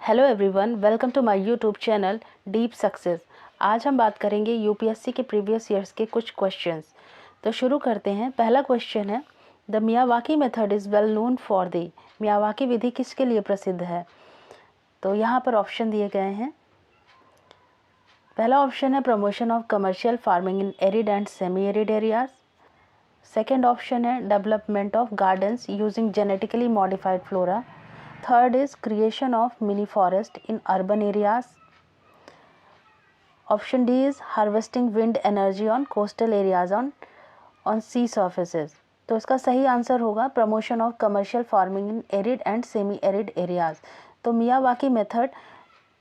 Hello everyone, welcome to my YouTube channel deep success. आज हम बात करेंगे यूपीएससी के प्रीवियस ईयर्स के कुछ क्वेश्चंस। तो शुरू करते हैं। पहला क्वेश्चन है, the Miyawaki method is well known for the. Miyawaki विधि किसके लिए प्रसिद्ध है? तो यहाँ पर ऑप्शन दिए गए हैं। पहला ऑप्शन है promotion of commercial farming in arid and semi arid areas. Second option है development of gardens using genetically modified flora. Third is creation of mini forest in urban areas. Option D is harvesting wind energy on coastal areas on sea surfaces. तो इसका सही answer होगा promotion of commercial farming in arid and semi arid areas. तो Miyawaki method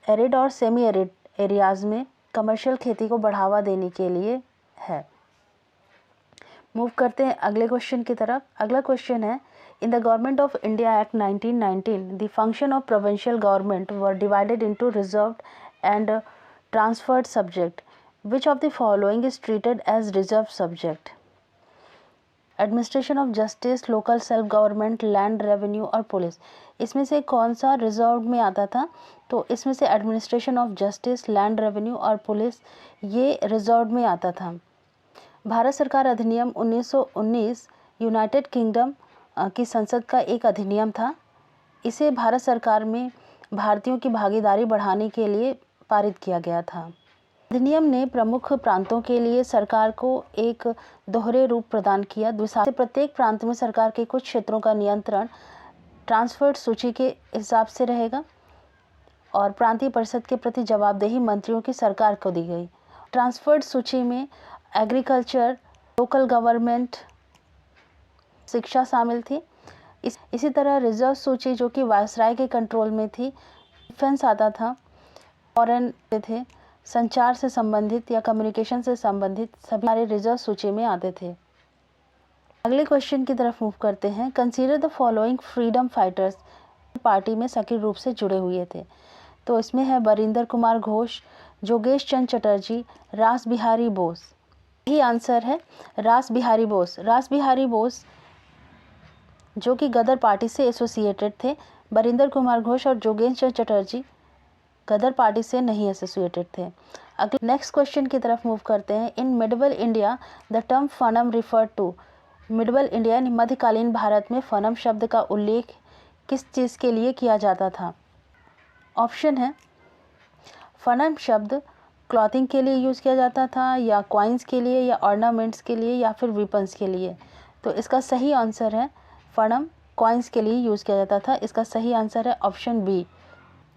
arid और semi arid areas में commercial खेती को बढ़ावा देने के लिए है। मूव करते हैं अगले क्वेश्चन की तरफ। अगला क्वेश्चन है, in the Government of India Act 1919, the function of provincial government were divided into reserved and transferred subject. Which of the following is treated as reserved subject? Administration of justice, local self government, land revenue और police. इसमें से कौन सा reserve में आता था? तो इसमें से administration of justice, land revenue और पुलिस ये रिजर्व में आता था। भारत सरकार अधिनियम 1919 यूनाइटेड किंगडम की संसद का एक अधिनियम था। इसे भारत सरकार में भारतीयों की भागीदारी बढ़ाने के लिए पारित किया गया था। अधिनियम ने प्रमुख प्रांतों के लिए सरकार को एक दोहरे रूप प्रदान किया। द्विशासी प्रत्येक प्रांत में सरकार के कुछ क्षेत्रों का नियंत्रण ट्रांसफर्ड सूची के हिसाब से रहेगा और प्रांतीय परिषद के प्रति जवाबदेही मंत्रियों की सरकार को दी गई। ट्रांसफर्ड सूची में एग्रीकल्चर, लोकल गवर्नमेंट, शिक्षा शामिल थी। इसी तरह रिजर्व सूची जो कि वायसराय के कंट्रोल में थी, डिफेंस आता था, फॉरेन थे, संचार से संबंधित या कम्युनिकेशन से संबंधित सभी हमारे रिजर्व सूची में आते थे। अगले क्वेश्चन की तरफ मूव करते हैं। Consider the following freedom fighters party में सक्रिय रूप से जुड़े हुए थे। तो इसमें है बरिंदर कुमार घोष, जोगेश चंद्र चटर्जी, रास बिहारी बोस। यही आंसर है रास बिहारी बोस। रास बिहारी बोस जो कि गदर पार्टी से एसोसिएटेड थे। बरिंदर कुमार घोष और जोगेश चंद्र चटर्जी गदर पार्टी से नहीं एसोसिएटेड थे। अगले नेक्स्ट क्वेश्चन की तरफ मूव करते हैं। In medieval India the term fanam refer to. Medieval India यानी मध्यकालीन भारत में फनम शब्द का उल्लेख किस चीज़ के लिए किया जाता था? ऑप्शन है फनम शब्द क्लॉथिंग के लिए यूज़ किया जाता था, या कॉइन्स के लिए, या ऑर्नामेंट्स के लिए, या फिर वेपन्स के लिए। तो इसका सही आंसर है फनम कॉइन्स के लिए यूज़ किया जाता था। इसका सही आंसर है ऑप्शन बी।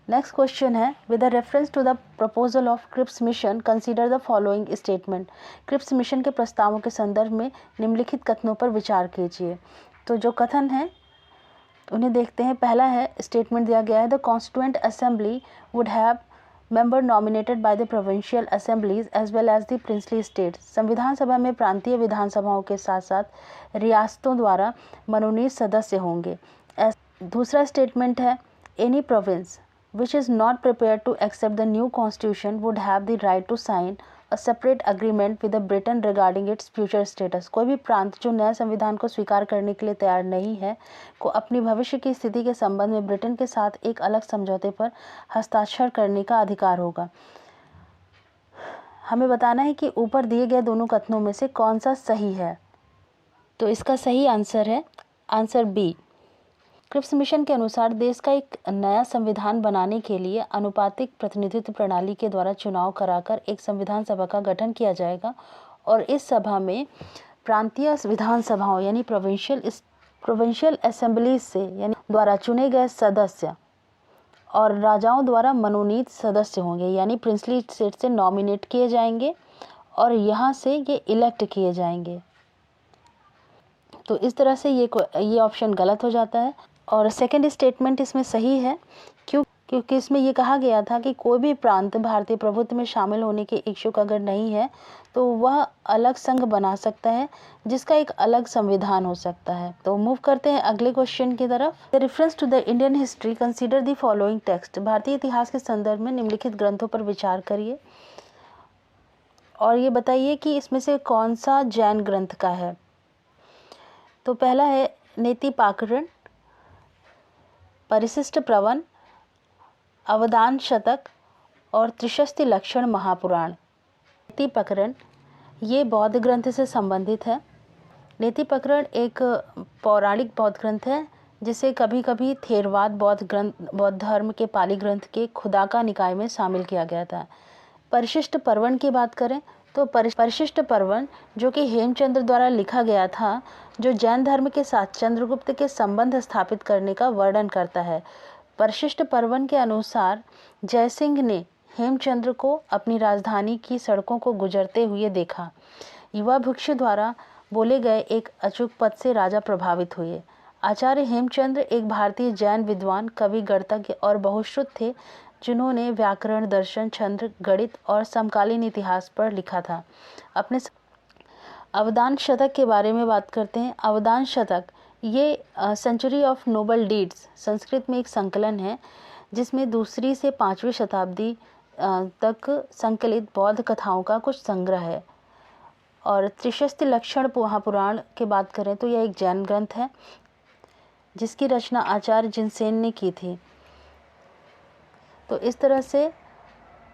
नेक्स्ट क्वेश्चन है, with reference to the proposal of Cripps mission consider the following statement. Cripps mission के प्रस्तावों के संदर्भ में निम्नलिखित कथनों पर विचार कीजिए। तो जो कथन है उन्हें देखते हैं। पहला है, स्टेटमेंट दिया गया है, the constituent assembly would have member nominated by the provincial assemblies as well as the princely state. संविधान सभा में प्रांतीय विधानसभाओं के साथ साथ रियासतों द्वारा मनोनीत सदस्य होंगे। दूसरा स्टेटमेंट है, any province which is not prepared to accept the new constitution would have the right to sign a separate agreement with the Britain regarding its future status। कोई भी प्रांत जो नया संविधान को स्वीकार करने के लिए तैयार नहीं है को अपनी भविष्य की स्थिति के संबंध में ब्रिटेन के साथ एक अलग समझौते पर हस्ताक्षर करने का अधिकार होगा। हमें बताना है कि ऊपर दिए गए दोनों कथनों में से कौन सा सही है। तो इसका सही आंसर है आंसर बी। क्रिप्स मिशन के अनुसार देश का एक नया संविधान बनाने के लिए अनुपातिक प्रतिनिधित्व प्रणाली के द्वारा चुनाव कराकर एक संविधान सभा का गठन किया जाएगा और इस सभा में प्रांतीय विधानसभाओं यानी प्रोविंशियल असेंबलीज से यानी द्वारा चुने गए सदस्य और राजाओं द्वारा मनोनीत सदस्य होंगे, यानी प्रिंसली स्टेट से नॉमिनेट किए जाएंगे और यहाँ से ये इलेक्ट किए जाएंगे। तो इस तरह से ये ऑप्शन गलत हो जाता है और सेकंड स्टेटमेंट इसमें सही है। क्योंकि इसमें ये कहा गया था कि कोई भी प्रांत भारतीय प्रभुत्व में शामिल होने के इच्छुक अगर नहीं है तो वह अलग संघ बना सकता है जिसका एक अलग संविधान हो सकता है। तो मूव करते हैं अगले क्वेश्चन की तरफ। The reference to the Indian history consider the following text. भारतीय इतिहास के संदर्भ में निम्नलिखित ग्रंथों पर विचार करिए और ये बताइए कि इसमें से कौन सा जैन ग्रंथ का है। तो पहला है नीति पाकरण, परिशिष्ट प्रवन, अवदान शतक और त्रिशस्ति लक्षण महापुराण। नीति प्रकरण ये बौद्ध ग्रंथ से संबंधित है। नीति प्रकरण एक पौराणिक बौद्ध ग्रंथ है जिसे कभी कभी थेरवाद बौद्ध धर्म के पाली ग्रंथ के खुदा का निकाय में शामिल किया गया था। परिशिष्ट पर्वन की बात करें तो परिशिष्ट पर्वन जो कि हेमचंद्र द्वारा लिखा गया था, जो जैन धर्म के साथ चंद्रगुप्त के संबंध स्थापित करने का वर्णन करता है। परिशिष्ट पर्वन के अनुसार जयसिंह ने हेमचंद्र को अपनी राजधानी की सड़कों को गुजरते हुए देखा। युवा भिक्षु द्वारा बोले गए एक अचूक पद से राजा प्रभावित हुए। आचार्य हेमचंद्र एक भारतीय जैन विद्वान, कवि, गणितज्ञ और बहुश्रुत थे जिन्होंने व्याकरण, दर्शन, छंद, गणित और समकालीन इतिहास पर लिखा था। अपने अवदान शतक के बारे में बात करते हैं। अवदान शतक ये century of noble deeds Sanskrit में एक संकलन है जिसमें 2वीं से 5वीं शताब्दी तक संकलित बौद्ध कथाओं का कुछ संग्रह है। और त्रिशस्ति लक्षण महापुराण की बात करें तो यह एक जैन ग्रंथ है जिसकी रचना आचार्य जिनसेन ने की थी। तो इस तरह से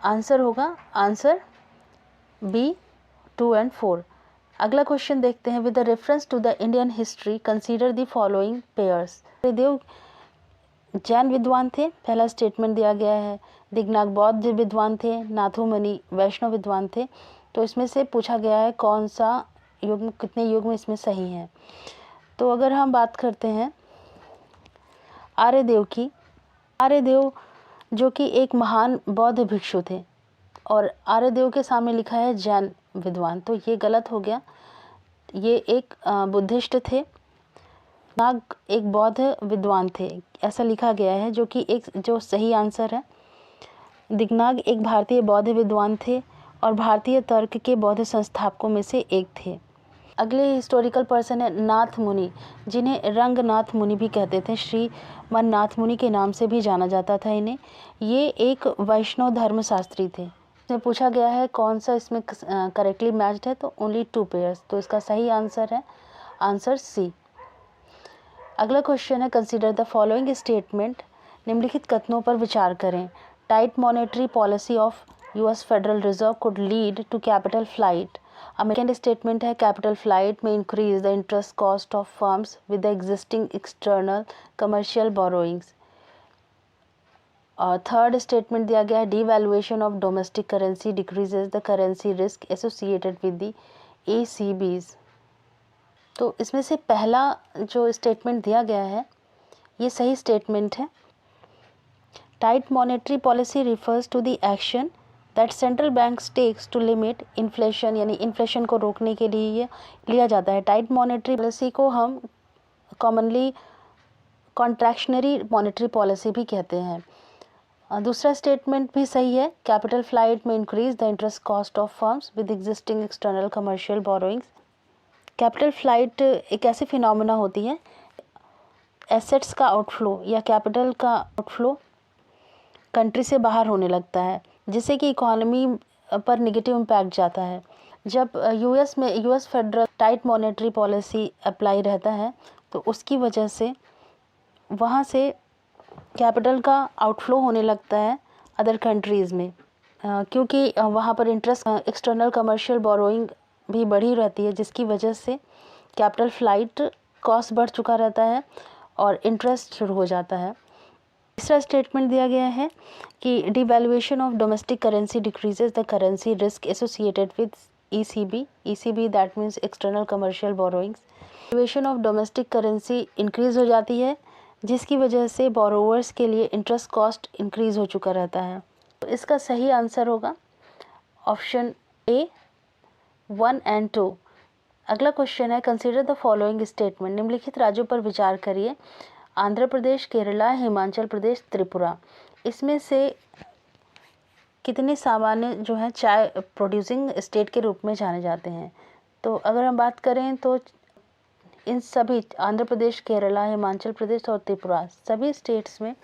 आंसर होगा आंसर बी 2 और 4। अगला क्वेश्चन देखते हैं। With the reference to the Indian history consider the following pairs. Dev Jain विद्वान थे, पहला स्टेटमेंट दिया गया है। दिग्नाग बौद्ध विद्वान थे, नाथू मुनि वैष्णव विद्वान थे। तो इसमें से पूछा गया है कौन सा युग्म, कितने युग्म इसमें सही हैं। तो अगर हम बात करते हैं आर्यदेव की, आर्यदेव जो कि एक महान बौद्ध भिक्षु थे और आर्यदेव के सामने लिखा है जैन विद्वान, तो ये गलत हो गया। ये एक बुद्धिस्ट थे। नाग एक बौद्ध विद्वान थे ऐसा लिखा गया है, जो सही आंसर है। दिग्नाग एक भारतीय बौद्ध विद्वान थे और भारतीय तर्क के बौद्ध संस्थापकों में से एक थे। अगले हिस्टोरिकल पर्सन है नाथ मुनि, जिन्हें रंगनाथ मुनि भी कहते थे। श्री मन नाथ मुनि के नाम से भी जाना जाता था इन्हें। ये एक वैष्णव धर्मशास्त्री थे। इसमें पूछा गया है कौन सा इसमें करेक्टली मैच्ड है, तो ओनली 2 पेयर्स। तो इसका सही आंसर है आंसर सी। अगला क्वेश्चन है कंसीडर द फॉलोइंग स्टेटमेंट। निम्नलिखित कथनों पर विचार करें। Tight monetary policy of US federal reserve could lead to capital flight. Second statement है capital flight may increase the interest cost of firms with the existing external commercial borrowings. और third statement दिया गया है devaluation of domestic currency decreases the currency risk associated with the ACBs। तो इसमें से पहला जो स्टेटमेंट दिया गया है ये सही स्टेटमेंट है। Tight monetary policy refers to the action that central banks takes to limit inflation, यानी इन्फ्लेशन को रोकने के लिए लिया जाता है। टाइट मॉनेटरी पॉलिसी को हम कॉमनली कॉन्ट्रैक्शनरी मॉनेटरी पॉलिसी भी कहते हैं। दूसरा स्टेटमेंट भी सही है। Capital flight may increase the interest cost of firms with existing external commercial borrowings. Capital flight एक ऐसी फिनोमेना होती है, एसेट्स का आउटफ्लो या कैपिटल का आउटफ्लो कंट्री से बाहर होने लगता है, जिससे कि इकोनॉमी पर नेगेटिव इम्पैक्ट जाता है। जब US federal tight monetary policy apply रहता है तो उसकी वजह से वहाँ से कैपिटल का आउटफ्लो होने लगता है अदर कंट्रीज़ में, क्योंकि वहाँ पर इंटरेस्ट एक्सटर्नल कमर्शियल बोरोइंग भी बढ़ी रहती है, जिसकी वजह से कैपिटल फ्लाइट कॉस्ट बढ़ चुका रहता है और इंटरेस्ट शुरू हो जाता है। तीसरा स्टेटमेंट दिया गया है कि devaluation of domestic currency decreases the currency risk associated with ECB that means external commercial borrowings. Devaluation of domestic currency increase हो जाती है, जिसकी वजह से बोरोवर्स के लिए इंटरेस्ट कॉस्ट इंक्रीज हो चुका रहता है। तो इसका सही आंसर होगा ऑप्शन ए 1 और 2। अगला क्वेश्चन है कंसीडर द फॉलोइंग स्टेटमेंट। निम्नलिखित राज्यों पर विचार करिए। आंध्र प्रदेश, केरला, हिमाचल प्रदेश, त्रिपुरा। इसमें से कितने सामान्य जो है चाय प्रोड्यूसिंग स्टेट के रूप में जाने जाते हैं। तो अगर हम बात करें तो इन सभी आंध्र प्रदेश, केरला, हिमाचल प्रदेश और त्रिपुरा सभी स्टेट्स में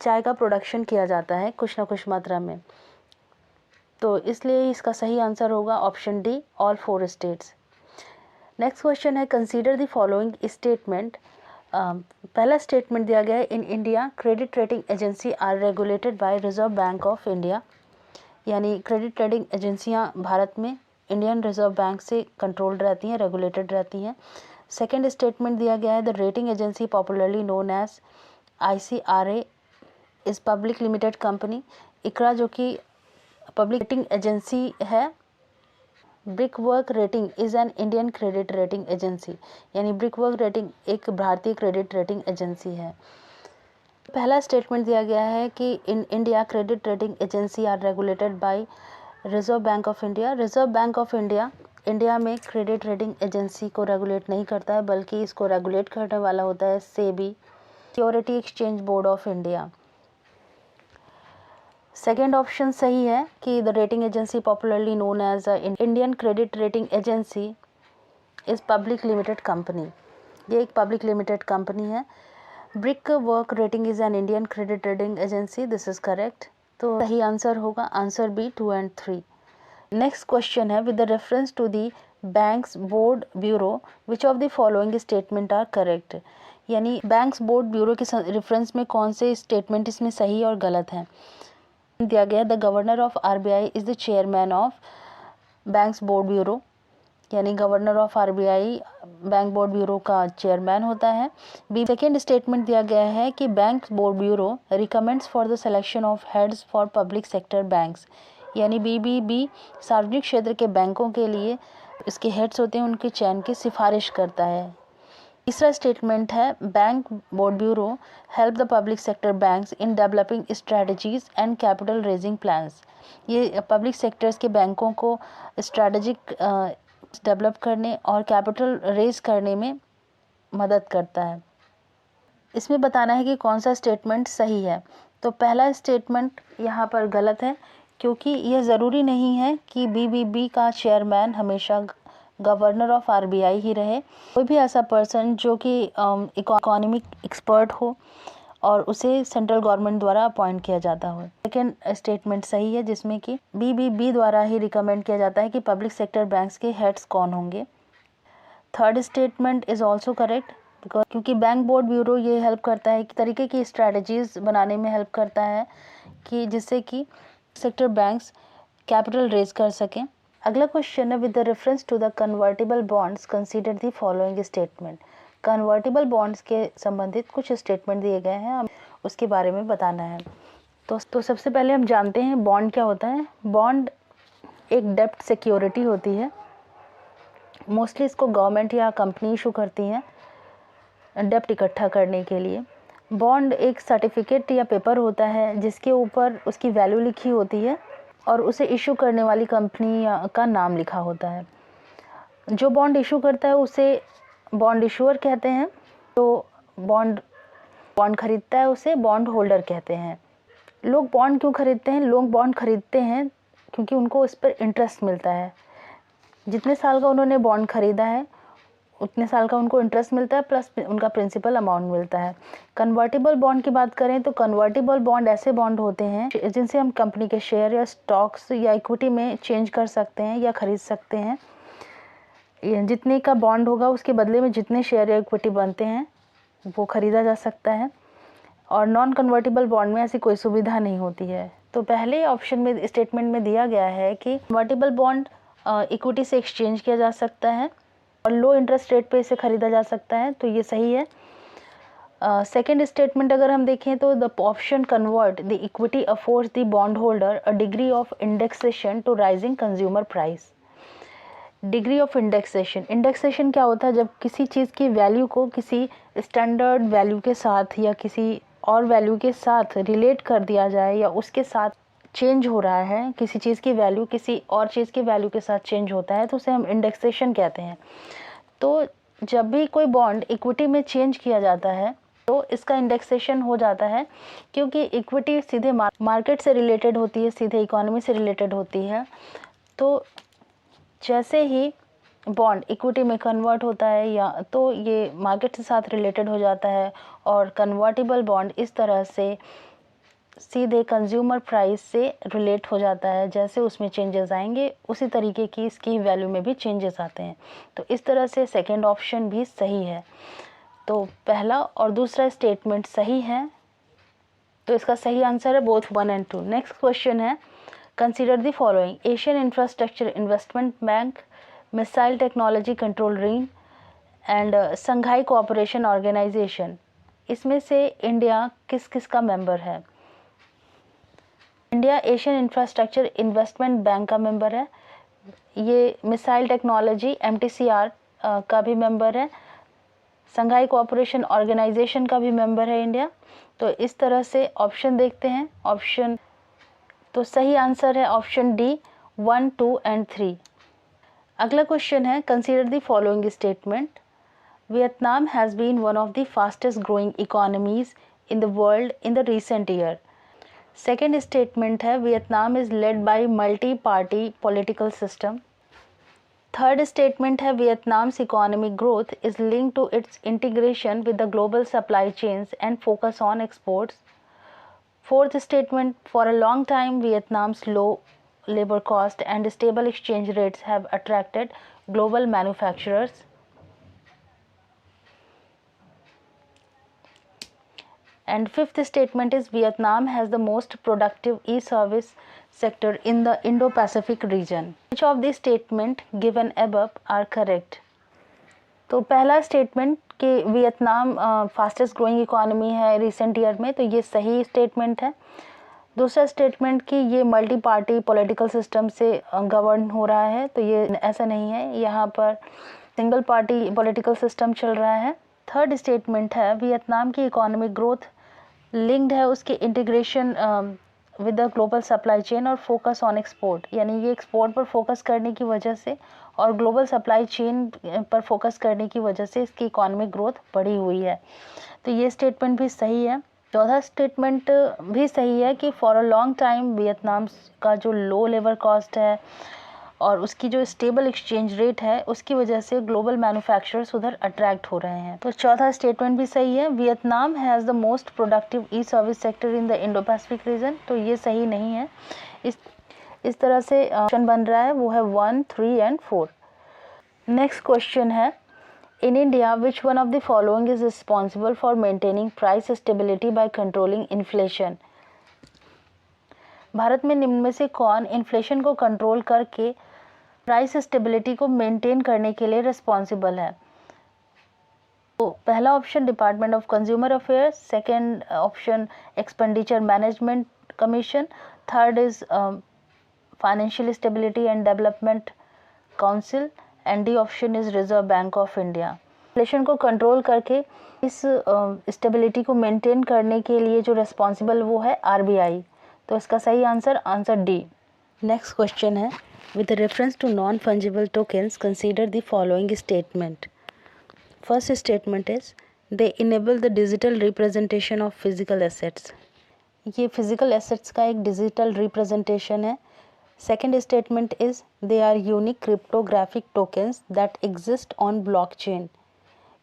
चाय का प्रोडक्शन किया जाता है कुछ ना कुछ मात्रा में। तो इसलिए इसका सही आंसर होगा option D all 4 states. Next question है कंसीडर द फॉलोइंग स्टेटमेंट। पहला स्टेटमेंट दिया गया है, in India credit rating agency are regulated by reserve bank of India, यानी क्रेडिट रेटिंग एजेंसियां भारत में इंडियन रिजर्व बैंक से कंट्रोल्ड रहती हैं, रेगुलेटेड रहती हैं। सेकेंड स्टेटमेंट दिया गया है, the rating agency popularly known as ICRA is public limited company. ICRA जो कि पब्लिक रेटिंग एजेंसी है। Brickwork rating is an Indian credit rating agency, यानी ब्रिकवर्क रेटिंग एक भारतीय क्रेडिट रेटिंग एजेंसी है। पहला स्टेटमेंट दिया गया है कि in India credit rating agency are regulated by reserve bank of India. Reserve bank of India India में क्रेडिट रेटिंग एजेंसी को रेगुलेट नहीं करता है, बल्कि इसको रेगुलेट करने वाला होता है SEBI, security exchange board of India. Second option सही है कि the rating agency popularly known as Indian credit rating agency is public limited company, ये एक पब्लिक लिमिटेड कंपनी है। Brickwork rating is an Indian credit rating agency, this is correct. तो सही answer होगा answer B 2 and 3। Next question है, with the reference to the banks board bureau which of the following statement are correct, यानी banks board bureau के reference में कौन से statement इसमें सही और गलत हैं। दिया गया, the governor of RBI is the chairman of banks board bureau, यानी governor of RBI bank board bureau का चेयरमैन होता है। बी सेकेंड स्टेटमेंट दिया गया है कि bank board bureau recommends for the selection of heads for public sector banks, यानी BBB सार्वजनिक क्षेत्र के बैंकों के लिए इसके हेड्स होते हैं, उनके चयन की सिफारिश करता है। तीसरा स्टेटमेंट है, bank board bureau help the public sector banks in developing strategies and capital raising plans, ये पब्लिक सेक्टर्स के बैंकों को स्ट्रेटजिक डेवलप करने और कैपिटल रेज करने में मदद करता है। इसमें बताना है कि कौन सा स्टेटमेंट सही है। तो पहला स्टेटमेंट यहाँ पर गलत है, क्योंकि यह ज़रूरी नहीं है कि BBB का चेयरमैन हमेशा गवर्नर ऑफ RBI ही रहे। कोई भी ऐसा पर्सन जो कि इकोनॉमिक एक्सपर्ट हो और उसे सेंट्रल गवर्नमेंट द्वारा अपॉइंट किया जाता हो। सेकेंड स्टेटमेंट सही है, जिसमें कि BBB द्वारा ही रिकमेंड किया जाता है कि पब्लिक सेक्टर बैंक्स के हेड्स कौन होंगे। Third statement is also correct, क्योंकि बैंक बोर्ड ब्यूरो ये हेल्प करता है कि तरीके की स्ट्रैटेजीज बनाने में हेल्प करता है कि जिससे कि सेक्टर बैंक्स कैपिटल रेज कर सकें। अगला क्वेश्चन है, with the reference to the convertible bonds consider the following statement. Convertible bonds के संबंधित कुछ स्टेटमेंट दिए गए हैं, उसके बारे में बताना है। तो सबसे पहले हम जानते हैं बॉन्ड क्या होता है। बॉन्ड एक डेप्ट सिक्योरिटी होती है, मोस्टली इसको गवर्नमेंट या कंपनी इशू करती हैं डेप्ट इकट्ठा करने के लिए। बॉन्ड एक सर्टिफिकेट या पेपर होता है जिसके ऊपर उसकी वैल्यू लिखी होती है और उसे इशू करने वाली कंपनी का नाम लिखा होता है। जो बॉन्ड इशू करता है उसे बॉन्ड इशूअर कहते हैं, तो बॉन्ड खरीदता है उसे बॉन्ड होल्डर कहते हैं। लोग बॉन्ड क्यों खरीदते हैं? लोग बॉन्ड खरीदते हैं क्योंकि उनको उस पर इंटरेस्ट मिलता है। जितने साल का उन्होंने बॉन्ड खरीदा है उतने साल का उनको इंटरेस्ट मिलता है, प्लस उनका प्रिंसिपल अमाउंट मिलता है। कन्वर्टेबल बॉन्ड की बात करें तो कन्वर्टेबल बॉन्ड ऐसे बॉन्ड होते हैं जिनसे हम कंपनी के शेयर या स्टॉक्स या इक्विटी में चेंज कर सकते हैं या खरीद सकते हैं। जितने का बॉन्ड होगा उसके बदले में जितने शेयर या इक्विटी बनते हैं वो खरीदा जा सकता है। और नॉन कन्वर्टेबल बॉन्ड में ऐसी कोई सुविधा नहीं होती है। तो पहले ऑप्शन में स्टेटमेंट में दिया गया है कि कन्वर्टेबल बॉन्ड इक्विटी से एक्सचेंज किया जा सकता है और लो इंटरेस्ट रेट पे इसे खरीदा जा सकता है, तो ये सही है। सेकेंड स्टेटमेंट अगर हम देखें तो the option convert the equity affords the bond holder a degree of indexation to rising consumer price. Degree of indexation क्या होता है? जब किसी चीज़ की वैल्यू को किसी स्टैंडर्ड वैल्यू के साथ या किसी और वैल्यू के साथ रिलेट कर दिया जाए या उसके साथ चेंज हो रहा है, किसी चीज़ की वैल्यू किसी और चीज़ की वैल्यू के साथ चेंज होता है तो उसे हम इंडेक्सेशन कहते हैं। तो जब भी कोई बॉन्ड इक्विटी में चेंज किया जाता है तो इसका इंडेक्सेशन हो जाता है, क्योंकि इक्विटी सीधे मार्केट से रिलेटेड होती है, सीधे इकोनॉमी से रिलेटेड होती है। तो जैसे ही बॉन्ड इक्विटी में कन्वर्ट होता है या तो ये मार्केट के साथ रिलेटेड हो जाता है और कन्वर्टेबल बॉन्ड इस तरह से सीधे कंज्यूमर प्राइस से रिलेट हो जाता है। जैसे उसमें चेंजेस आएंगे उसी तरीके की इसकी वैल्यू में भी चेंजेस आते हैं। तो इस तरह से सेकंड ऑप्शन भी सही है। तो पहला और दूसरा स्टेटमेंट सही है, तो इसका सही आंसर है बोथ 1 and 2। नेक्स्ट क्वेश्चन है, consider the following: Asian infrastructure investment bank, missile technology control ring and Shanghai cooperation organisation. इसमें से इंडिया किस किस का मेंबर है? India Asian infrastructure investment bank का मेंबर है, ये मिसाइल टेक्नोलॉजी MTCR का भी मेंबर है, संघाई कोऑपरेशन ऑर्गेनाइजेशन का भी मेंबर है इंडिया। तो इस तरह से ऑप्शन देखते हैं। ऑप्शन तो सही आंसर है ऑप्शन डी 1, 2 and 3। अगला क्वेश्चन है, consider the following statement: Vietnam has been one of the fastest growing economies in the world in the recent year. Second statement है, Vietnam is led by multi party political system. Third statement है, Vietnam's economic growth is linked to its integration with the global supply chains and focus on exports. Fourth statement, for a long time Vietnam's low labor cost and stable exchange rates have attracted global manufacturers. And fifth statement is Vietnam has the most productive e-service sector in the Indo-Pacific region. Which of these statement given above are correct? तो पहला statement कि Vietnam fastest growing economy है recent year में, तो ये सही statement है। दूसरा स्टेटमेंट कि ये मल्टी पार्टी पॉलिटिकल सिस्टम से गवर्न हो रहा है, तो ये ऐसा नहीं है, यहाँ पर सिंगल पार्टी पॉलिटिकल सिस्टम चल रहा है। थर्ड स्टेटमेंट है, वियतनाम की इकोनॉमिक ग्रोथ लिंक्ड है उसके integration with the global supply chain और फोकस ऑन एक्सपोर्ट, यानी ये एक्सपोर्ट पर फोकस करने की वजह से और ग्लोबल सप्लाई चेन पर फोकस करने की वजह से इसकी इकोनॉमिक ग्रोथ बढ़ी हुई है, तो ये स्टेटमेंट भी सही है। चौथा स्टेटमेंट भी सही है कि for a long time Vietnam का जो लो लेबर कॉस्ट है और उसकी जो स्टेबल एक्सचेंज रेट है उसकी वजह से ग्लोबल मैन्युफैक्चरर्स उधर अट्रैक्ट हो रहे हैं, तो चौथा स्टेटमेंट भी सही है। Vietnam has the most productive E service sector in the Indo Pacific region, तो ये सही नहीं है। इस तरह से ऑप्शन बन रहा है वो है 1, 3 and 4। नेक्स्ट क्वेश्चन है, in India which one of the following is responsible for maintaining price stability by controlling inflation. Bharat में निम्न में से कौन इन्फ्लेशन को कंट्रोल करके प्राइस स्टेबिलिटी को मेंटेन करने के लिए रिस्पॉन्सिबल है? तो पहला option department of consumer affairs, second option expenditure management commission, third is financial stability and development council and D option is reserve bank of India. Inflation को control करके इस स्टेबिलिटी को मेंटेन करने के लिए जो रिस्पॉन्सिबल वो है RBI, तो इसका सही आंसर डी। नेक्स्ट क्वेश्चन है, with reference to non-fungible tokens, consider the following statement. First statement is, they enable the digital representation of physical assets. ये physical assets का एक digital representation है। Second statement is, they are unique cryptographic tokens that exist on blockchain.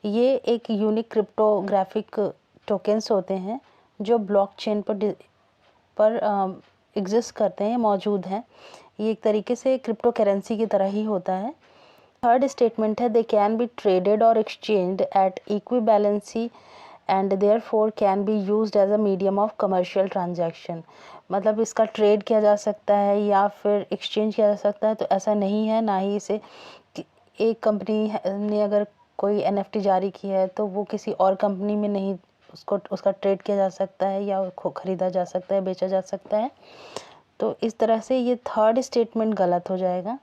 ये एक unique cryptographic tokens होते हैं जो blockchain पर एग्जिस्ट करते हैं, मौजूद हैं। ये एक तरीके से क्रिप्टो करेंसी की तरह ही होता है। थर्ड स्टेटमेंट है, दे कैन बी ट्रेडेड और exchanged at equivalency and therefore can be used as a medium of commercial transaction. मतलब इसका ट्रेड किया जा सकता है या फिर एक्सचेंज किया जा सकता है, तो ऐसा नहीं है। ना ही इसे एक कंपनी ने अगर कोई NFT जारी की है तो वो किसी और कंपनी में नहीं उसका ट्रेड किया जा सकता है या उसको ख़रीदा जा सकता है, बेचा जा सकता है। तो इस तरह से ये थर्ड स्टेटमेंट गलत हो जाएगा।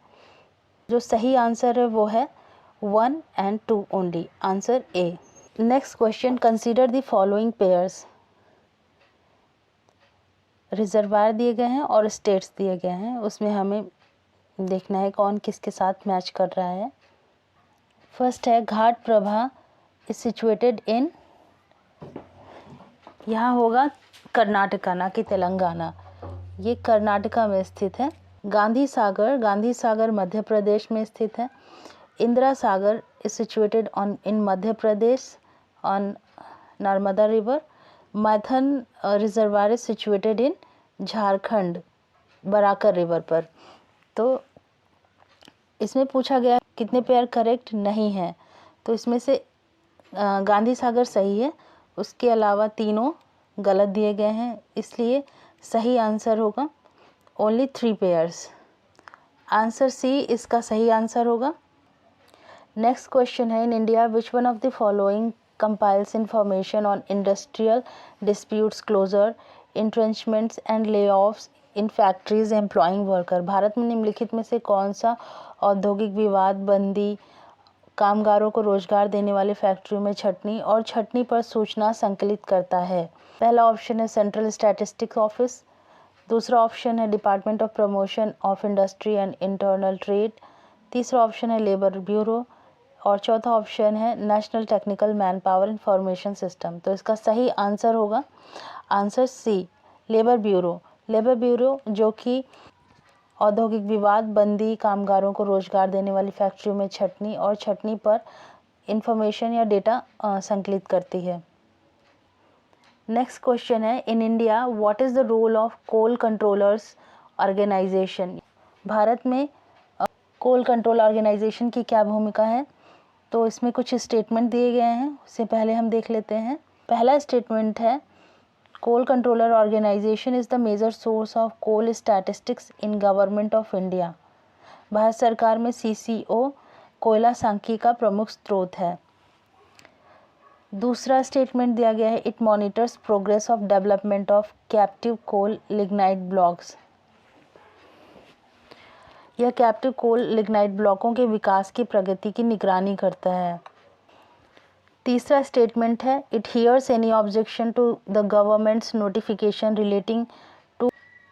जो सही आंसर है वो है 1 and 2 only, answer A. Next question, consider the following pairs. Reservoir दिए गए हैं और स्टेट्स दिए गए हैं, उसमें हमें देखना है कौन किसके साथ मैच कर रहा है। फर्स्ट है, घाट प्रभा इज सिचुएटेड इन, यहाँ होगा कर्नाटका ना कि तेलंगाना, ये कर्नाटका में स्थित है। गांधी सागर मध्य प्रदेश में स्थित है। Indira Sagar is situated in Madhya Pradesh on Narmada river. Maithon reservoir is situated in Jharkhand Barakar river पर। तो इसमें पूछा गया कितने पेयर करेक्ट नहीं है, तो इसमें से गांधी सागर सही है, उसके अलावा तीनों गलत दिए गए हैं, इसलिए सही आंसर होगा ओनली 3 पेयर्स। आंसर सी इसका सही आंसर होगा। नेक्स्ट क्वेश्चन है, in India which one of the following compiles information on industrial disputes, closure, retrenchments and layoffs in factories employing worker. भारत में निम्नलिखित में से कौन सा औद्योगिक विवाद, बंदी, कामगारों को रोजगार देने वाली फैक्ट्रियों में छटनी और छटनी पर सूचना संकलित करता है? पहला ऑप्शन है सेंट्रल स्टैटिस्टिक्स ऑफिस, दूसरा ऑप्शन है department of promotion of industry and internal trade, तीसरा ऑप्शन है लेबर ब्यूरो और चौथा ऑप्शन है national technical man power information system. तो इसका सही आंसर होगा answer C, labour bureau. Labour bureau जो कि औद्योगिक विवाद, बंदी, कामगारों को रोजगार देने वाली फैक्ट्रियों में छटनी और छटनी पर इंफॉर्मेशन या डेटा संकलित करती है। नेक्स्ट क्वेश्चन है, in India what is the role of coal controllers organisation. भारत में कोल कंट्रोल ऑर्गेनाइजेशन की क्या भूमिका है? तो इसमें कुछ स्टेटमेंट दिए गए हैं, उससे पहले हम देख लेते हैं। पहला स्टेटमेंट है, coal controller organization is the major source of coal statistics in government of India. भारत सरकार में CCO कोयला सांख्यिकी का प्रमुख स्रोत है। दूसरा स्टेटमेंट दिया गया है, it monitors progress of development of captive coal lignite blocks. यह कैप्टिव कोल लिग्नाइट ब्लॉकों के विकास की प्रगति की निगरानी करता है। तीसरा स्टेटमेंट है, it hears any objection to the government's notification relating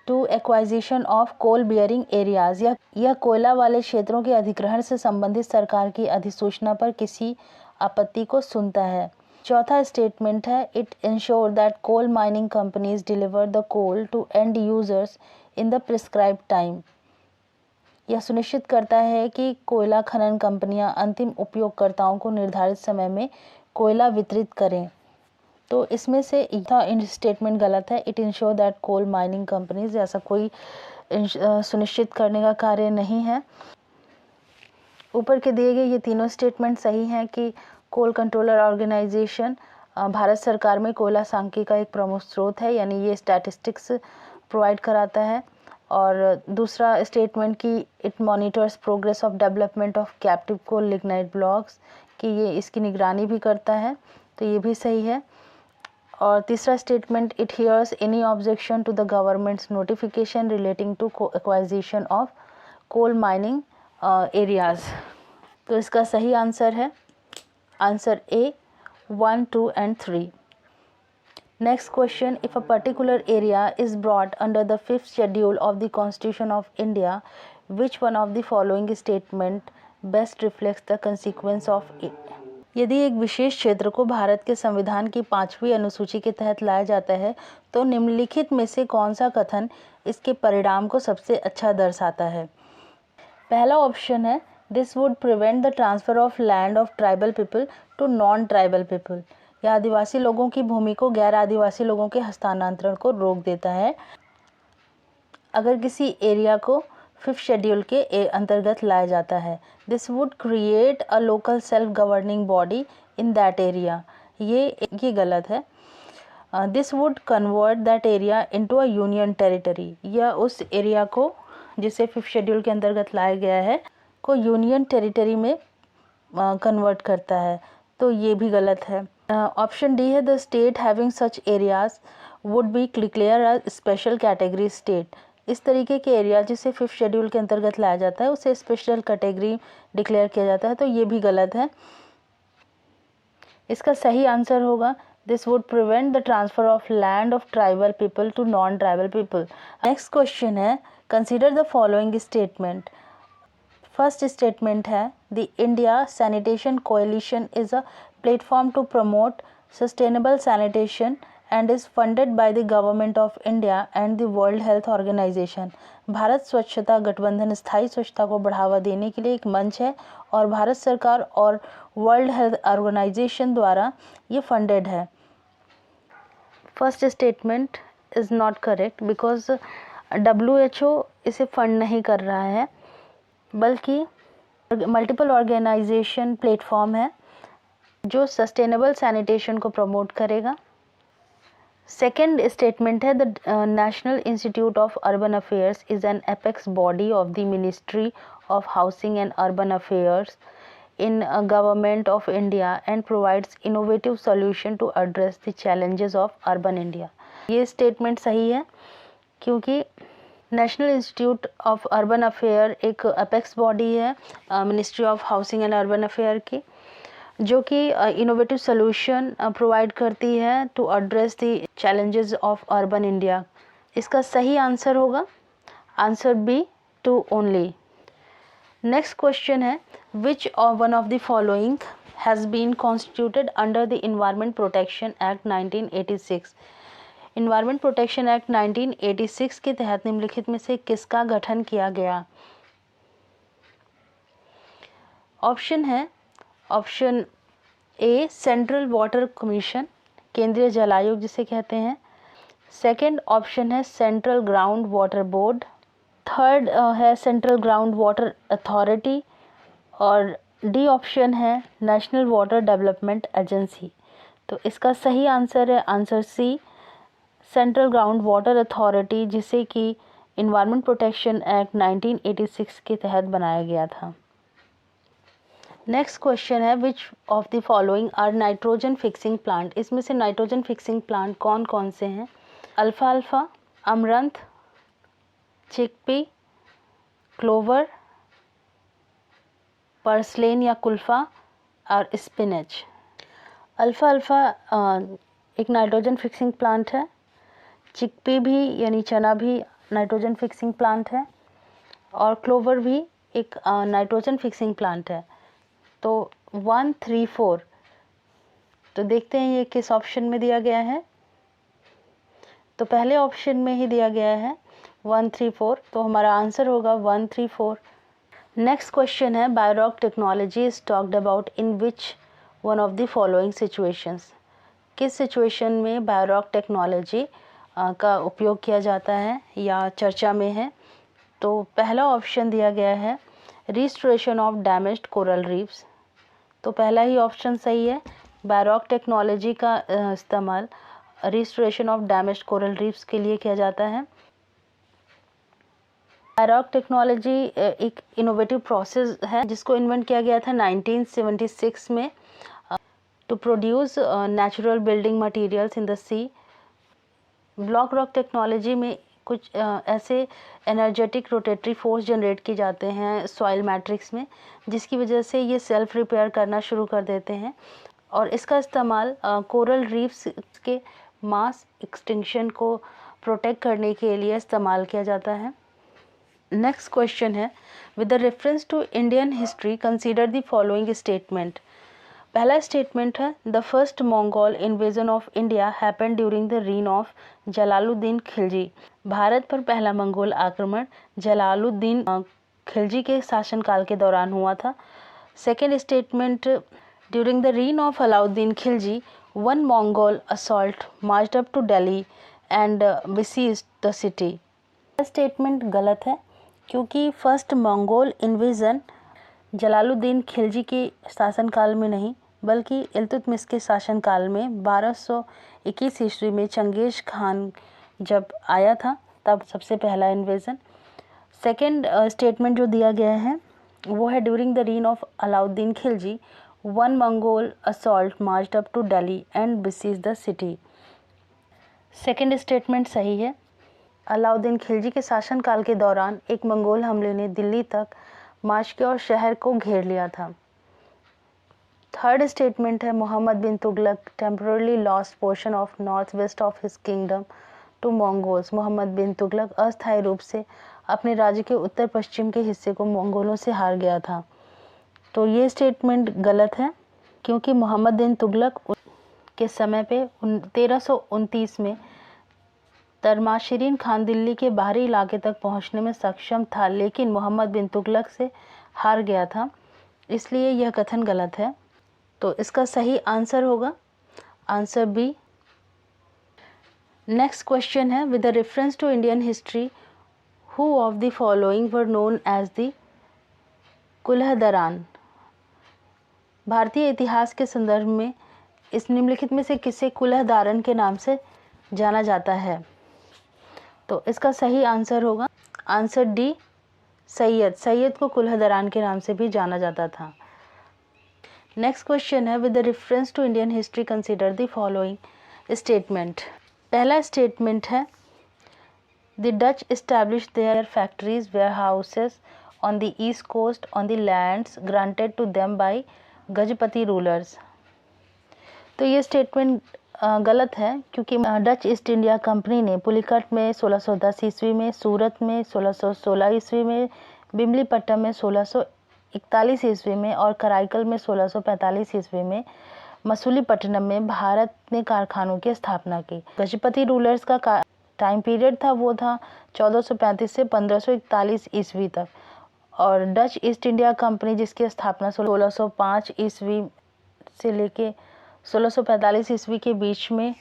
to acquisition of coal bearing areas. यह कोयला वाले क्षेत्रों के अधिग्रहण से संबंधित सरकार की अधिसूचना पर किसी आपत्ति को सुनता है। चौथा स्टेटमेंट है, it ensure that coal mining companies deliver the coal to end users in the prescribed time. यह सुनिश्चित करता है कि कोयला खनन कंपनियां अंतिम उपयोगकर्ताओं को निर्धारित समय में कोयला वितरित करें। तो इसमें से स्टेटमेंट गलत है, it ensure that coal mining companies, ऐसा कोई सुनिश्चित करने का कार्य नहीं है। ऊपर के दिए गए ये तीनों स्टेटमेंट सही हैं कि कोल कंट्रोलर ऑर्गेनाइजेशन भारत सरकार में कोयला सांख्यिकी का एक प्रमुख स्रोत है, यानी ये स्टैटिस्टिक्स प्रोवाइड कराता है। और दूसरा स्टेटमेंट कि it monitors progress of development of captive coal lignite blocks, कि ये इसकी निगरानी भी करता है, तो ये भी सही है। और तीसरा statement, it hears any objection to the government's notification relating to acquisition of coal mining areas. तो इसका सही आंसर है answer A 1, 2 and 3. Next question, if a particular area is brought under the 5th schedule of the Constitution of India, which one of the following statement best reflects the consequence of it? यदि एक विशेष क्षेत्र को भारत के संविधान की 5वीं अनुसूची के तहत लाया जाता है तो निम्नलिखित में से कौन सा कथन इसके परिणाम को सबसे अच्छा दर्शाता है? पहला ऑप्शन है, this would prevent the transfer of land of tribal people to non tribal people. यह आदिवासी लोगों की भूमि को गैर आदिवासी लोगों के हस्तांतरण को रोक देता है अगर किसी एरिया को 5th शेड्यूल के अंतर्गत लाया जाता है। This would create a local self governing body in that area, ये गलत है। This would convert that area into a union territory, यह उस एरिया को जिसे 5th शेड्यूल के अंतर्गत लाया गया है को यूनियन टेरिटरी में कन्वर्ट करता है, तो ये भी गलत है। ऑप्शन डी है, the state having such areas would be declare a special category state. इस तरीके के एरिया जिसे 5th शेड्यूल के अंतर्गत लाया जाता है उसे स्पेशल कैटेगरी डिक्लेयर किया जाता है, तो ये भी गलत है। इसका सही आंसर होगा, this would prevent the transfer of land of tribal people to non tribal people. Next question है, consider the following statement. First statement है, the India sanitation coalition is a platform to promote sustainable sanitation and is funded by the government of India and the World Health Organization। Bharat स्वच्छता गठबंधन स्थायी स्वच्छता को बढ़ावा देने के लिए एक मंच है और भारत सरकार और वर्ल्ड हेल्थ ऑर्गेनाइजेशन द्वारा ये फंडेड है। First statement is not correct because WHO इसे फंड नहीं कर रहा है, बल्कि मल्टीपल ऑर्गेनाइजेशन प्लेटफॉर्म है जो सस्टेनेबल सैनिटेशन को प्रमोट करेगा। सेकेंड स्टेटमेंट है the national institute of urban affairs is an apex body of the ministry of housing and urban affairs in government of India and provides innovative solution to address the challenges of urban India। ये statement सही है क्योंकि national institute of urban affair एक apex body है ministry of housing and urban affair की, जो कि innovative solution provide करती है to address the challenges of urban India. इसका सही आंसर होगा answer B, 2 only. Next question है which one of the following has been constituted under the environment protection act 1986। Environment protection act 1986 के तहत निम्नलिखित में से किसका गठन किया गया? ऑप्शन है option A central water commission, केंद्रीय जल आयोग जिसे कहते हैं। सेकंड ऑप्शन है central ground water board. Third है सेंट्रल ग्राउंड वाटर अथॉरिटी। और डी ऑप्शन है नेशनल वाटर डेवलपमेंट एजेंसी। तो इसका सही आंसर है answer C, central ground water authority, जिसे कि इन्वायरमेंट प्रोटेक्शन एक्ट 1986 के तहत बनाया गया था। नेक्स्ट क्वेश्चन है विच of the following are nitrogen fixing plant. इसमें से नाइट्रोजन फिक्सिंग प्लांट कौन कौन से हैं? अल्फाल्फा, अमरंथ, चिकपी, क्लोवर, पर्सलेन या कुल्फा और स्पिनच। अल्फाल्फा एक नाइट्रोजन फिक्सिंग प्लांट है। चिकपी भी यानी चना भी नाइट्रोजन फिक्सिंग प्लांट है और क्लोवर भी एक नाइट्रोजन फिक्सिंग प्लांट है। तो 1, 3, 4 तो देखते हैं ये किस ऑप्शन में दिया गया है। तो पहले ऑप्शन में ही दिया गया है 1, 3, 4, तो हमारा आंसर होगा 1, 3, 4। नेक्स्ट क्वेश्चन है biorock technology is talked about in which one of the following situations. किस सिचुएशन में बायोरॉक टेक्नोलॉजी का उपयोग किया जाता है या चर्चा में है? तो पहला ऑप्शन दिया गया है restoration of damaged coral reefs. तो पहला ही ऑप्शन सही है, बायोरॉक टेक्नोलॉजी का इस्तेमाल restoration of damaged coral reefs के लिए किया जाता है। बायोरॉक टेक्नोलॉजी एक इनोवेटिव प्रोसेस है जिसको इन्वेंट किया गया था 1976 में to produce natural building materials in the sea. Block rock technology में कुछ ऐसे एनर्जेटिक रोटेटरी फोर्स जनरेट किए जाते हैं सॉइल मैट्रिक्स में, जिसकी वजह से ये सेल्फ रिपेयर करना शुरू कर देते हैं और इसका इस्तेमाल कोरल रीफ्स के मास एक्सटिंक्शन को प्रोटेक्ट करने के लिए इस्तेमाल किया जाता है। नेक्स्ट क्वेश्चन है with the reference to Indian history consider the following statement. पहला स्टेटमेंट है the first Mongol invasion of India happened during the reign of Jalaluddin Khilji. Bharat पर पहला मंगोल आक्रमण जलालुद्दीन खिलजी के शासनकाल के दौरान हुआ था। Second statement during the reign of Alauddin Khilji one Mongol assault marched up to Delhi and besieged the city. Statement गलत है क्योंकि first Mongol invasion Jalaluddin Khilji के शासनकाल में नहीं बल्कि इल्तुतमिश के शासनकाल में 1221 ईस्वी में चंगेज खान जब आया था तब सबसे पहला इन्वेजन। सेकेंड स्टेटमेंट जो दिया गया है वो है during the reign of Alauddin Khilji one Mongol assault marched up to Delhi and besieged the city. Second statement सही है। अलाउद्दीन खिलजी के शासनकाल के दौरान एक मंगोल हमले ने दिल्ली तक मार्च किया और शहर को घेर लिया था। थर्ड स्टेटमेंट है Mohammad bin Tughlaq temporary lost portion of north west of his kingdom to Mongols. Mohammad bin Tughlaq अस्थायी रूप से अपने राज्य के उत्तर पश्चिम के हिस्से को मंगोलों से हार गया था। तो ये स्टेटमेंट गलत है क्योंकि मोहम्मद बिन तुगलक के समय पे 1329 में तरमाशिरीन खान दिल्ली के बाहरी इलाके तक पहुंचने में सक्षम था, लेकिन मोहम्मद बिन तुगलक से हार गया था, इसलिए यह कथन गलत है। तो इसका सही आंसर होगा आंसर बी। नेक्स्ट क्वेश्चन है with the reference to Indian history who of the following were known as the कुल्हदरान। भारतीय इतिहास के संदर्भ में इस निम्नलिखित में से किसे कुलह धारण के नाम से जाना जाता है? तो इसका सही आंसर होगा आंसर डी, सैयद। सैयद को कुलह धारण के नाम से भी जाना जाता था। नेक्स्ट क्वेश्चन है, with the reference to Indian history consider the following statement. पहला स्टेटमेंट है, the Dutch established their factories warehouses on the east coast on the lands granted to them by Gajapati rulers. तो ये statement गलत है, क्योंकि Dutch east India company ने पुलिकट में 1610 ईस्वी में, सूरत में 1616 ईस्वी में, बिमलीपट्टम में 1641 ईस्वी में और कराईकल में 1645 ईस्वी में, मसूलीपट्टनम में भारत ने कारखानों की स्थापना की। गजपति रूलर्स का टाइम पीरियड था वो था 1435 से 1541 ईस्वी तक, और डच ईस्ट इंडिया कंपनी जिसकी स्थापना 1605 ईस्वी से लेके 1645 ईस्वी के बीच में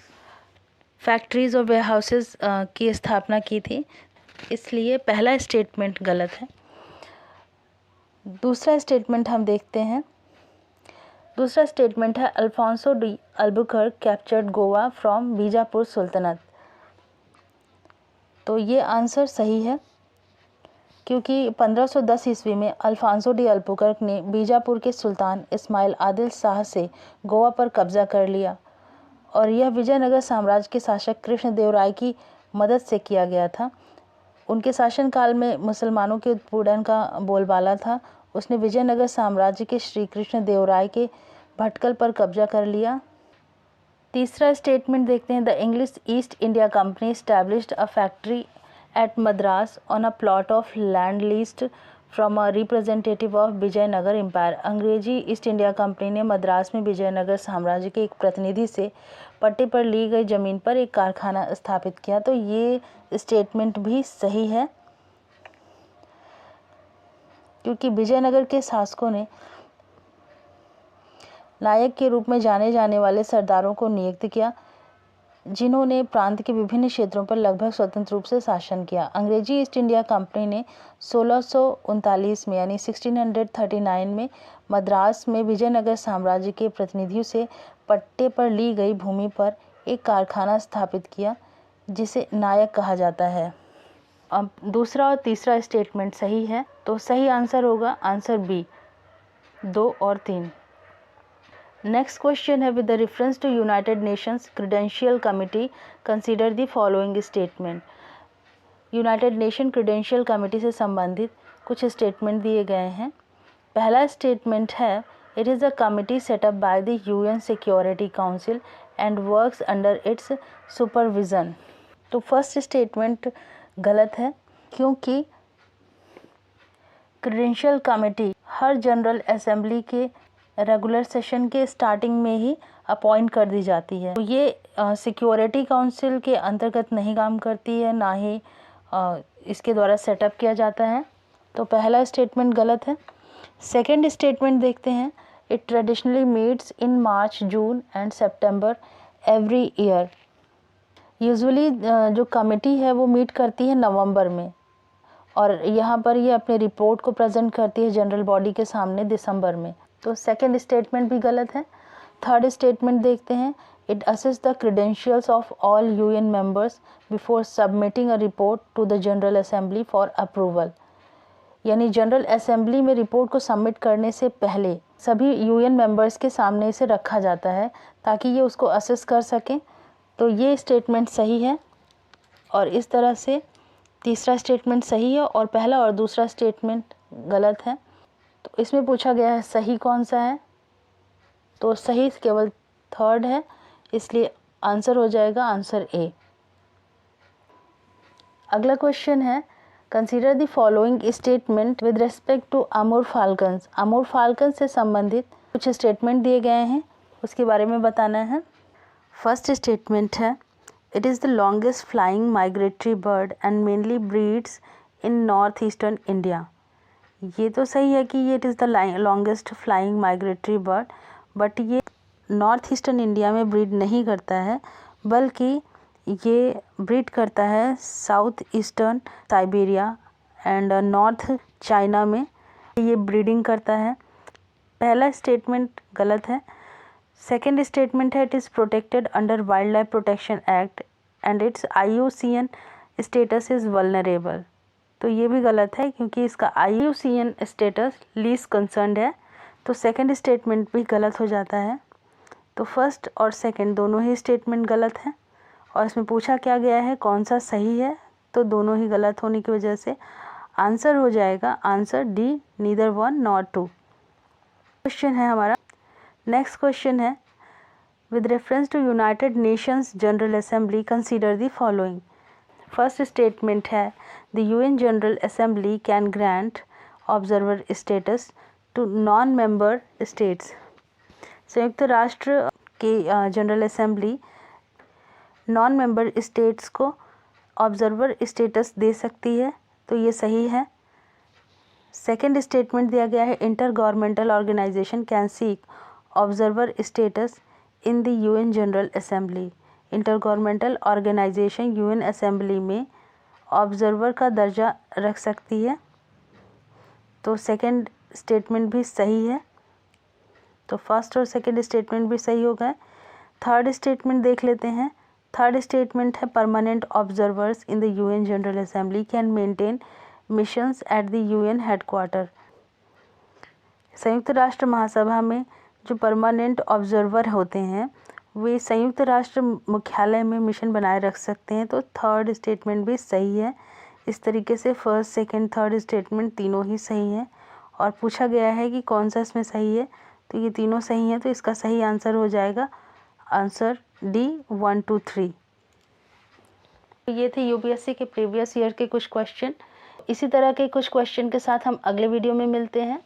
फैक्ट्रीज और वेयरहाउसेस की स्थापना की थी, इसलिए पहला स्टेटमेंट गलत है। दूसरा स्टेटमेंट हम देखते हैं। दूसरा स्टेटमेंट है, Alfonso de Albuquerque captured Goa from Bijapur sultanate. तो ये आंसर सही है, क्योंकि 1510 ईस्वी में अल्फांसो डी अल्बुकर्क ने बीजापुर के सुल्तान इस्माइल आदिल शाह से गोवा पर कब्जा कर लिया, और यह विजयनगर साम्राज्य के शासक कृष्णदेवराय की मदद से किया गया था। उनके शासनकाल में मुसलमानों के उत्पीड़न का बोलबाला था। उसने विजयनगर साम्राज्य के श्री कृष्णदेवराय के भटकल पर कब्जा कर लिया। तीसरा स्टेटमेंट देखते हैं, the English east India company established a factory at Madras on a plot of land leased from a representative of Vijayanagar empire. अंग्रेजी ईस्ट इंडिया कंपनी ने मद्रास में विजयनगर साम्राज्य के एक प्रतिनिधि से पट्टे पर ली गई जमीन पर एक कारखाना स्थापित किया। तो ये स्टेटमेंट भी सही है, क्योंकि विजयनगर के शासकों ने नायक के रूप में जाने जाने वाले सरदारों को नियुक्त किया, जिन्होंने प्रांत के विभिन्न क्षेत्रों पर लगभग स्वतंत्र रूप से शासन किया। अंग्रेजी ईस्ट इंडिया कंपनी ने 1639 में यानी 1639 में मद्रास में विजयनगर साम्राज्य के प्रतिनिधियों से पट्टे पर ली गई भूमि पर एक कारखाना स्थापित किया, जिसे नायक कहा जाता है। अब दूसरा और तीसरा स्टेटमेंट सही है, तो सही आंसर होगा आंसर बी, 2 और 3। नेक्स्ट क्वेश्चन है, with the reference to United nations credential committee consider the following statement. United nation credential committee से संबंधित कुछ स्टेटमेंट दिए गए हैं। पहला स्टेटमेंट है, it is a committee setup by the UN security council and works under its supervision. तो first statement गलत है, क्योंकि क्रेडेंशियल कमेटी हर जनरल असेंबली के रेगुलर सेशन के स्टार्टिंग में ही अपॉइंट कर दी जाती है। तो ये सिक्योरिटी काउंसिल के अंतर्गत नहीं काम करती है, ना ही इसके द्वारा सेटअप किया जाता है। तो पहला स्टेटमेंट गलत है। सेकंड स्टेटमेंट देखते हैं, it traditionally meets in March, June and September every year. Usually जो कमेटी है वो मीट करती है नवंबर में, और यहाँ पर ये अपने रिपोर्ट को प्रेजेंट करती है जनरल बॉडी के सामने दिसंबर में। तो सेकंड स्टेटमेंट भी गलत है। थर्ड स्टेटमेंट देखते हैं, it assess the credentials of all UN members before submitting a report to the general assembly for approval. यानी जनरल असेंबली में रिपोर्ट को सबमिट करने से पहले सभी यूएन मेंबर्स के सामने इसे रखा जाता है, ताकि ये उसको असेस कर सकें। तो ये स्टेटमेंट सही है, और इस तरह से तीसरा स्टेटमेंट सही है और पहला और दूसरा स्टेटमेंट गलत है। तो इसमें पूछा गया है सही कौन सा है, तो सही केवल थर्ड है, इसलिए आंसर हो जाएगा आंसर ए। अगला क्वेश्चन है, consider the following statement with respect to Amur falcons. Amur falcon से संबंधित कुछ स्टेटमेंट दिए गए हैं, उसके बारे में बताना है। फर्स्ट स्टेटमेंट है, it is the longest flying migratory bird and mainly breeds in north eastern India. ये तो सही है कि ये it is the longest flying migratory bird, but ये नॉर्थ ईस्टर्न इंडिया में ब्रीड नहीं करता है, बल्कि ये ब्रीड करता है south eastern Siberia and north China में ये ब्रीडिंग करता है। पहला स्टेटमेंट गलत है। सेकेंड स्टेटमेंट है it is protected under wild life protection act and it's IUCN status is vulnerable, तो ये भी गलत है क्योंकि इसका IUCN स्टेटस लीस्ट कंसर्न्ड है, तो सेकेंड स्टेटमेंट भी गलत हो जाता है। तो फर्स्ट और सेकेंड दोनों ही स्टेटमेंट गलत हैं और इसमें पूछा क्या गया है कौन सा सही है, तो दोनों ही गलत होने की वजह से आंसर हो जाएगा answer D, neither one nor two. Question है हमारा, नेक्स्ट क्वेश्चन है with reference to United Nations General Assembly consider the following. First statement है the UN general assembly can grant observer status to non member states. संयुक्त राष्ट्र की general assembly non member states को observer status दे सकती है, तो ये सही है। सेकेंड स्टेटमेंट दिया गया है inter governmental organisation can seek observer status in the UN general assembly. Inter governmental organisation UN assembly में ऑब्जर्वर का दर्जा रख सकती है, तो सेकेंड स्टेटमेंट भी सही है। तो फर्स्ट और सेकेंड स्टेटमेंट भी सही हो गए। थर्ड स्टेटमेंट देख लेते हैं। थर्ड स्टेटमेंट है permanent observers in the UN general assembly can maintain missions at the UN headquarter. संयुक्त राष्ट्र महासभा में जो परमानेंट ऑब्जर्वर होते हैं वे संयुक्त राष्ट्र मुख्यालय में मिशन बनाए रख सकते हैं, तो थर्ड स्टेटमेंट भी सही है। इस तरीके से फर्स्ट सेकंड थर्ड स्टेटमेंट तीनों ही सही हैं और पूछा गया है कि कौन सा इसमें सही है, तो ये तीनों सही हैं, तो इसका सही आंसर हो जाएगा आंसर डी 1 2 3। ये थे UPSC के प्रीवियस ईयर के कुछ क्वेश्चन। इसी तरह के कुछ क्वेश्चन के साथ हम अगले वीडियो में मिलते हैं।